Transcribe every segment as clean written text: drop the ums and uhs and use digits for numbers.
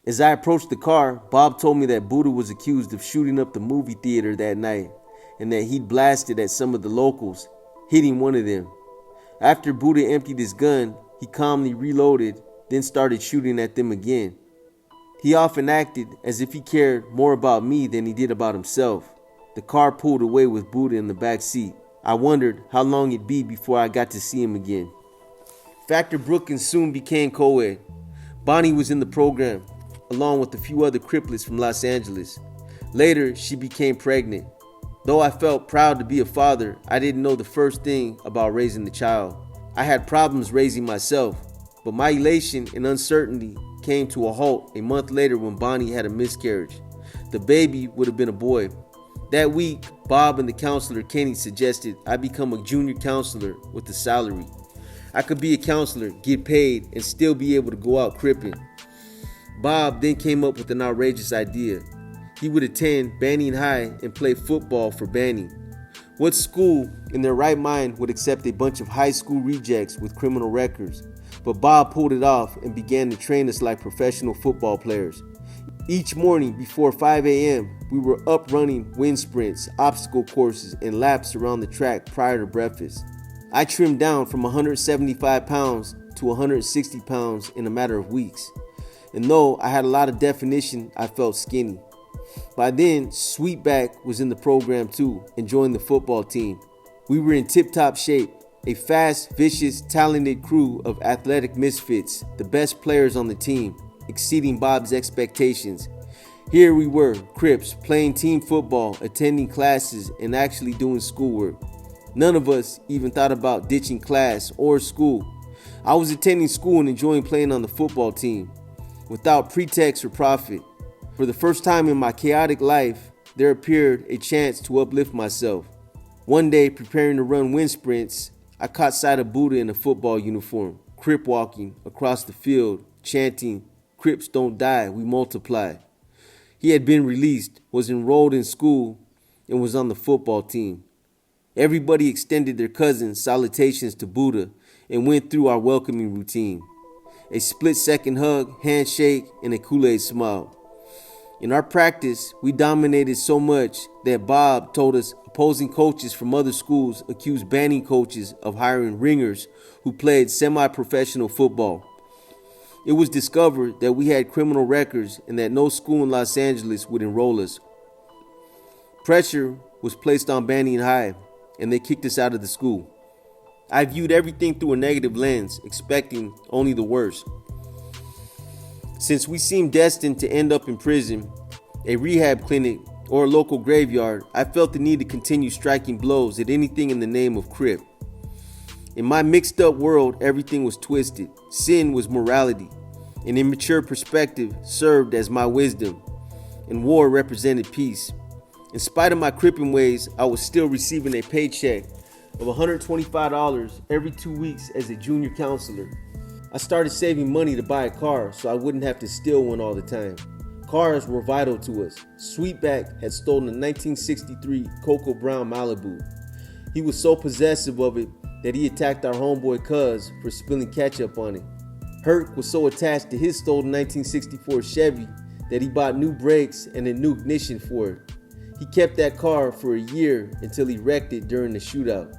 As I approached the car, Bob told me that Buddha was accused of shooting up the movie theater that night and that he'd blasted at some of the locals, hitting one of them. After Buddha emptied his gun, he calmly reloaded, then started shooting at them again. He often acted as if he cared more about me than he did about himself. The car pulled away with Buddha in the back seat. I wondered how long it'd be before I got to see him again. Factor Brookins soon became co-ed. Bonnie was in the program, along with a few other cripples from Los Angeles. Later, she became pregnant. Though I felt proud to be a father, I didn't know the first thing about raising the child. I had problems raising myself, but my elation and uncertainty came to a halt a month later when Bonnie had a miscarriage. The baby would have been a boy. That week, Bob and the counselor Kenny suggested I become a junior counselor with a salary. I could be a counselor, get paid, and still be able to go out cripping. Bob then came up with an outrageous idea. He would attend Banning High and play football for Banning. What school in their right mind would accept a bunch of high school rejects with criminal records? But Bob pulled it off and began to train us like professional football players. Each morning before 5 a.m., we were up running wind sprints, obstacle courses, and laps around the track prior to breakfast. I trimmed down from 175 pounds to 160 pounds in a matter of weeks. And though I had a lot of definition, I felt skinny. By then, Sweetback was in the program too and joined the football team. We were in tip-top shape, a fast, vicious, talented crew of athletic misfits, the best players on the team, exceeding Bob's expectations. Here we were, Crips, playing team football, attending classes, and actually doing schoolwork. None of us even thought about ditching class or school. I was attending school and enjoying playing on the football team, without pretext or profit. For the first time in my chaotic life, there appeared a chance to uplift myself. One day, preparing to run wind sprints, I caught sight of Buddha in a football uniform, crip walking across the field, chanting, "Crips don't die, we multiply." He had been released, was enrolled in school, and was on the football team. Everybody extended their cousins' salutations to Buddha and went through our welcoming routine. A split-second hug, handshake, and a Kool-Aid smile. In our practice, we dominated so much that Bob told us opposing coaches from other schools accused Banning coaches of hiring ringers who played semi-professional football. It was discovered that we had criminal records and that no school in Los Angeles would enroll us. Pressure was placed on Banning High, and they kicked us out of the school. I viewed everything through a negative lens, expecting only the worst. Since we seemed destined to end up in prison, a rehab clinic, or a local graveyard, I felt the need to continue striking blows at anything in the name of Crip. In my mixed up world, everything was twisted. Sin was morality. An immature perspective served as my wisdom, and war represented peace. In spite of my cripping ways, I was still receiving a paycheck of $125 every 2 weeks as a junior counselor. I started saving money to buy a car so I wouldn't have to steal one all the time. Cars were vital to us. Sweetback had stolen a 1963 Cocoa Brown Malibu. He was so possessive of it that he attacked our homeboy Cuz for spilling ketchup on it. Herc was so attached to his stolen 1964 Chevy that he bought new brakes and a new ignition for it. He kept that car for a year until he wrecked it during the shootout.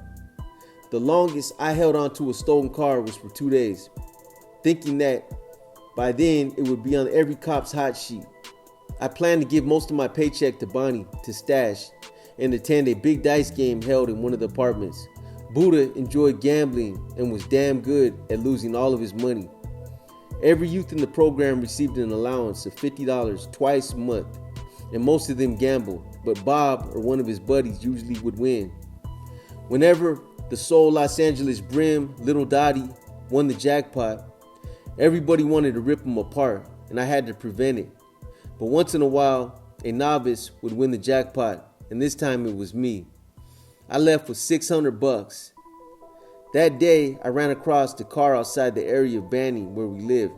The longest I held on to a stolen car was for 2 days, thinking that by then it would be on every cop's hot sheet. I planned to give most of my paycheck to Bonnie to stash and attend a big dice game held in one of the apartments. Buddha enjoyed gambling and was damn good at losing all of his money. Every youth in the program received an allowance of $50 twice a month, and most of them gambled, but Bob or one of his buddies usually would win. Whenever the Soul Los Angeles Brim, Little Dottie, won the jackpot, everybody wanted to rip them apart, and I had to prevent it. But once in a while, a novice would win the jackpot, and this time it was me. I left with $600. That day, I ran across the car outside the area of Banning where we lived.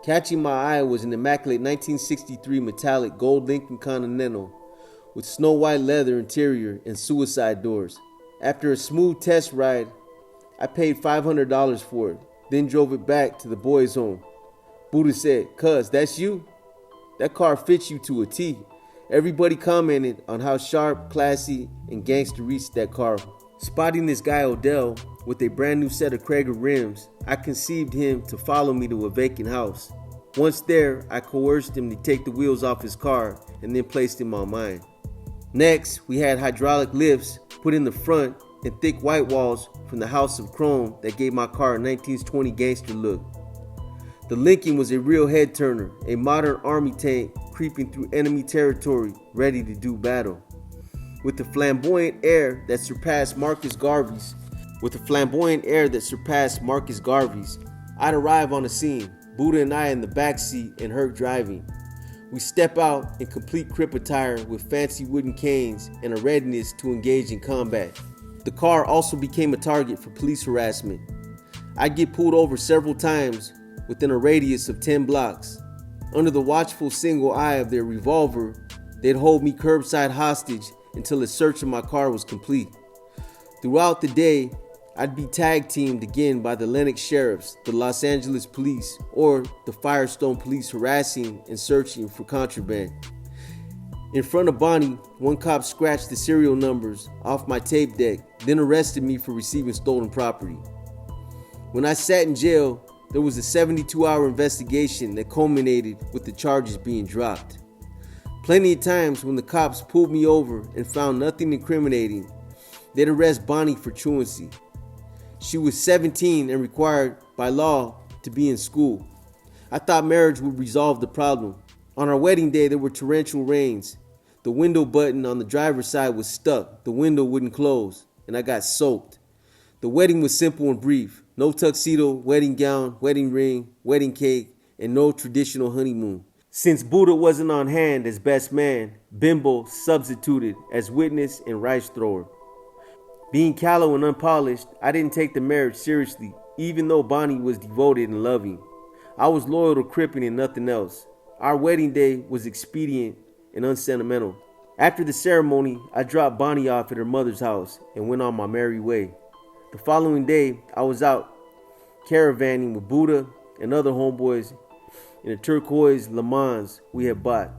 Catching my eye was an immaculate 1963 metallic gold Lincoln Continental with snow white leather interior and suicide doors. After a smooth test ride, I paid $500 for it, then drove it back to the boys' home. Buddha said, "Cuz, that's you? That car fits you to a T." Everybody commented on how sharp, classy, and gangster-reached that car. Spotting this guy Odell with a brand new set of Krager rims, I conceived him to follow me to a vacant house. Once there, I coerced him to take the wheels off his car and then placed him on mine. Next, we had hydraulic lifts put in the front and thick white walls from the House of Chrome that gave my car a 1920 gangster look. The Lincoln was a real head turner, a modern army tank creeping through enemy territory, ready to do battle. With the flamboyant air that surpassed Marcus Garvey's, I'd arrive on the scene, Buddha and I in the backseat and Herc driving. We step out in complete crip attire with fancy wooden canes and a readiness to engage in combat. The car also became a target for police harassment. I'd get pulled over several times within a radius of 10 blocks. Under the watchful single eye of their revolver, they'd hold me curbside hostage until a search of my car was complete. Throughout the day, I'd be tag teamed again by the Lenox Sheriffs, the Los Angeles Police, or the Firestone Police harassing and searching for contraband. In front of Bonnie, one cop scratched the serial numbers off my tape deck, then arrested me for receiving stolen property. When I sat in jail, there was a 72-hour investigation that culminated with the charges being dropped. Plenty of times when the cops pulled me over and found nothing incriminating, they'd arrest Bonnie for truancy. She was 17 and required by law to be in school. I thought marriage would resolve the problem. On our wedding day, there were torrential rains. The window button on the driver's side was stuck. The window wouldn't close, and I got soaked. The wedding was simple and brief. No tuxedo, wedding gown, wedding ring, wedding cake, and no traditional honeymoon. Since Buddha wasn't on hand as best man, Bimbo substituted as witness and rice thrower. Being callow and unpolished, I didn't take the marriage seriously, even though Bonnie was devoted and loving. I was loyal to Crippen and nothing else. Our wedding day was expedient and unsentimental. After the ceremony, I dropped Bonnie off at her mother's house and went on my merry way. The following day, I was out caravanning with Buddha and other homeboys in a turquoise Le Mans we had bought.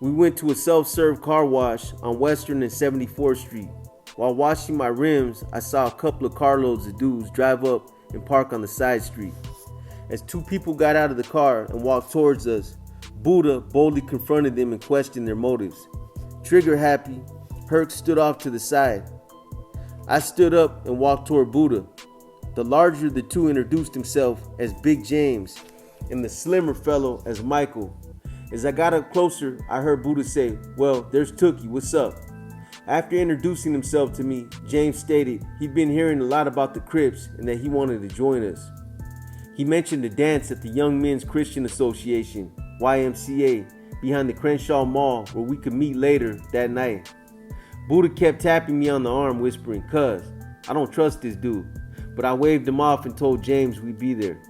We went to a self-serve car wash on Western and 74th Street. While washing my rims, I saw a couple of carloads of dudes drive up and park on the side street. As two people got out of the car and walked towards us, Buddha boldly confronted them and questioned their motives. Trigger happy, Herc stood off to the side. I stood up and walked toward Buddha. The larger of the two introduced himself as Big James and the slimmer fellow as Michael. As I got up closer, I heard Buddha say, "Well, there's Tookie, what's up?" After introducing himself to me, James stated he'd been hearing a lot about the Crips and that he wanted to join us. He mentioned a dance at the Young Men's Christian Association, YMCA, behind the Crenshaw Mall where we could meet later that night. Buddha kept tapping me on the arm whispering, "Cuz, I don't trust this dude," but I waved him off and told James we'd be there.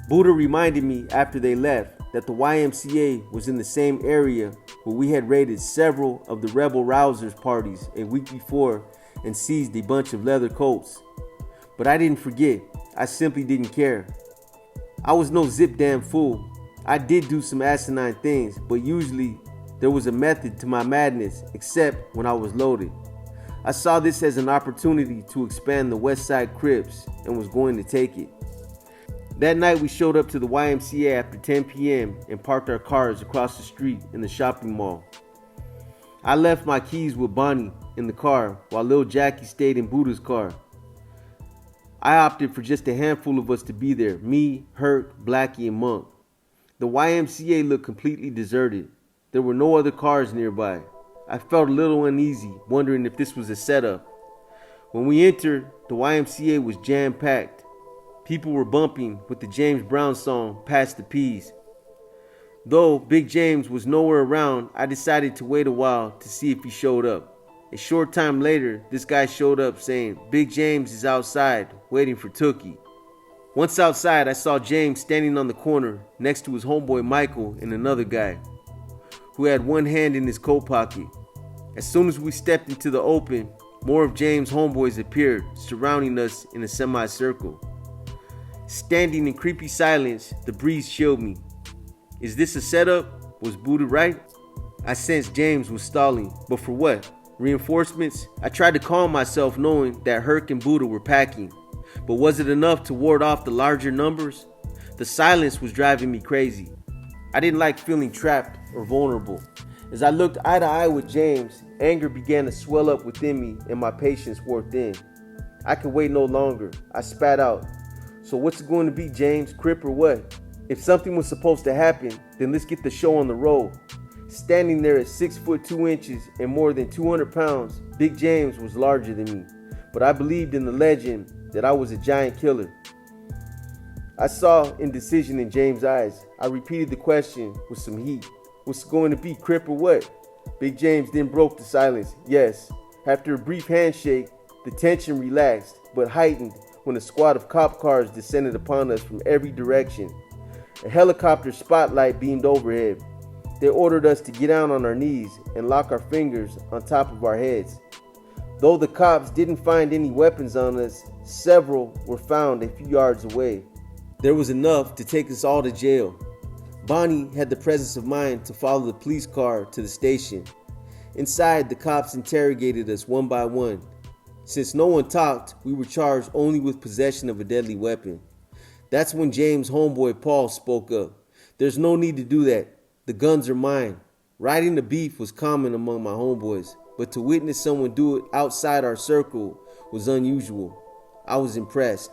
Buddha reminded me after they left that the YMCA was in the same area where we had raided several of the Rebel Rousers parties a week before and seized a bunch of leather coats. But I didn't forget, I simply didn't care. I was no zip damn fool. I did do some asinine things, but usually there was a method to my madness, except when I was loaded. I saw this as an opportunity to expand the West Side Crips and was going to take it. That night we showed up to the YMCA after 10 p.m. and parked our cars across the street in the shopping mall. I left my keys with Bonnie in the car while Lil Jackie stayed in Buddha's car. I opted for just a handful of us to be there, me, Herc, Blackie, and Monk. The YMCA looked completely deserted. There were no other cars nearby. I felt a little uneasy, wondering if this was a setup. When we entered, the YMCA was jam-packed. People were bumping with the James Brown song, "Pass the Peas." Though Big James was nowhere around, I decided to wait a while to see if he showed up. A short time later, this guy showed up saying, "Big James is outside, waiting for Tookie." Once outside, I saw James standing on the corner next to his homeboy Michael and another guy, who had one hand in his coat pocket. As soon as we stepped into the open, more of James' homeboys appeared, surrounding us in a semicircle. Standing in creepy silence, the breeze chilled me. Is this a setup? Was Buddha right? I sensed James was stalling, but for what? Reinforcements? I tried to calm myself knowing that Herc and Buddha were packing, but was it enough to ward off the larger numbers? The silence was driving me crazy. I didn't like feeling trapped or vulnerable. As I looked eye to eye with James, anger began to swell up within me and my patience wore thin. I could wait no longer. I spat out. So what's it going to be, James? Crip or what? If something was supposed to happen, then let's get the show on the road. Standing there at 6 foot 2 inches and more than 200 pounds, Big James was larger than me. But I believed in the legend that I was a giant killer. I saw indecision in James' eyes. I repeated the question with some heat. What's it going to be, Crip or what? Big James then broke the silence. Yes. After a brief handshake, the tension relaxed, but heightened when a squad of cop cars descended upon us from every direction. A helicopter spotlight beamed overhead. They ordered us to get down on our knees and lock our fingers on top of our heads. Though the cops didn't find any weapons on us, several were found a few yards away. There was enough to take us all to jail. Bonnie had the presence of mind to follow the police car to the station. Inside, the cops interrogated us one by one. Since no one talked, we were charged only with possession of a deadly weapon. That's when James' homeboy Paul spoke up. There's no need to do that. The guns are mine. Riding the beef was common among my homeboys, but to witness someone do it outside our circle was unusual. I was impressed.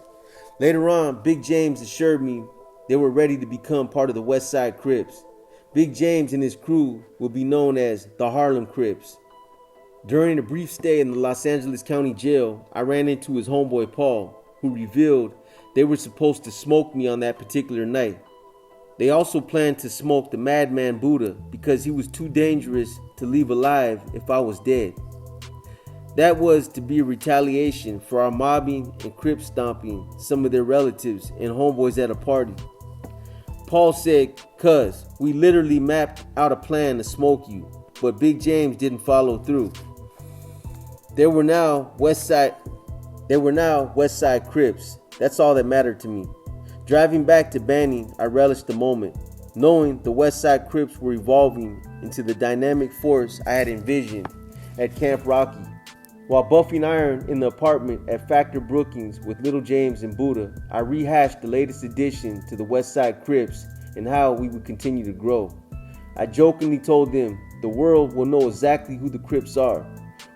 Later on, Big James assured me they were ready to become part of the West Side Crips. Big James and his crew will be known as the Harlem Crips. During a brief stay in the Los Angeles County Jail, I ran into his homeboy Paul, who revealed they were supposed to smoke me on that particular night. They also planned to smoke the madman Buddha because he was too dangerous to leave alive if I was dead. That was to be a retaliation for our mobbing and crip stomping some of their relatives and homeboys at a party. Paul said, "Cuz, we literally mapped out a plan to smoke you, but Big James didn't follow through." They were now West Side Crips. That's all that mattered to me. Driving back to Banning, I relished the moment, knowing the West Side Crips were evolving into the dynamic force I had envisioned at Camp Rocky. While buffing iron in the apartment at Factor Brookings with Little James and Buddha, I rehashed the latest addition to the West Side Crips and how we would continue to grow. I jokingly told them the world will know exactly who the Crips are.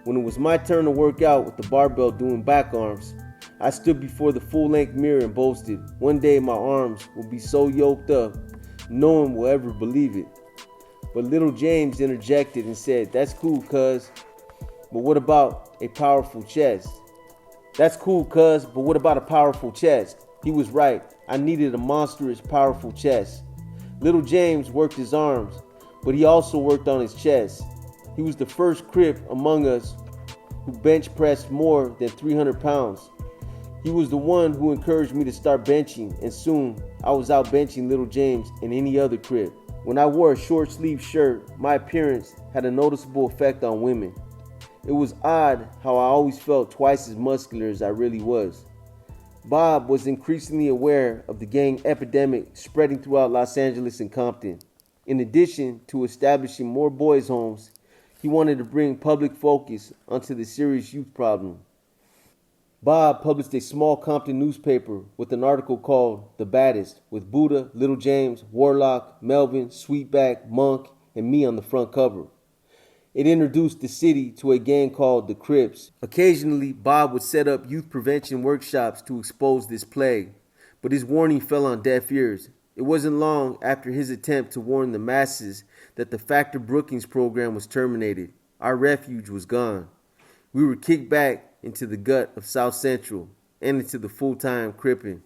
When it was my turn to work out with the barbell doing back arms, I stood before the full-length mirror and boasted, one day my arms will be so yoked up, no one will ever believe it. But Little James interjected and said, "That's cool, cuz, but what about a powerful chest?" "That's cool, cuz, but what about a powerful chest?" He was right. I needed a monstrous, powerful chest. Little James worked his arms, but he also worked on his chest. He was the first Crip among us who bench pressed more than 300 pounds. He was the one who encouraged me to start benching, and soon I was out benching Little James and any other Crip. When I wore a short sleeve shirt, my appearance had a noticeable effect on women. It was odd how I always felt twice as muscular as I really was. Bob was increasingly aware of the gang epidemic spreading throughout Los Angeles and Compton. In addition to establishing more boys' homes, he wanted to bring public focus onto the serious youth problem. Bob published a small Compton newspaper with an article called The Baddest, with Buddha, Little James, Warlock, Melvin, Sweetback, Monk, and me on the front cover. It introduced the city to a gang called the Crips. Occasionally, Bob would set up youth prevention workshops to expose this plague, but his warning fell on deaf ears. It wasn't long after his attempt to warn the masses that the Factor Brookings program was terminated. Our refuge was gone. We were kicked back into the gut of South Central and into the full-time cripping.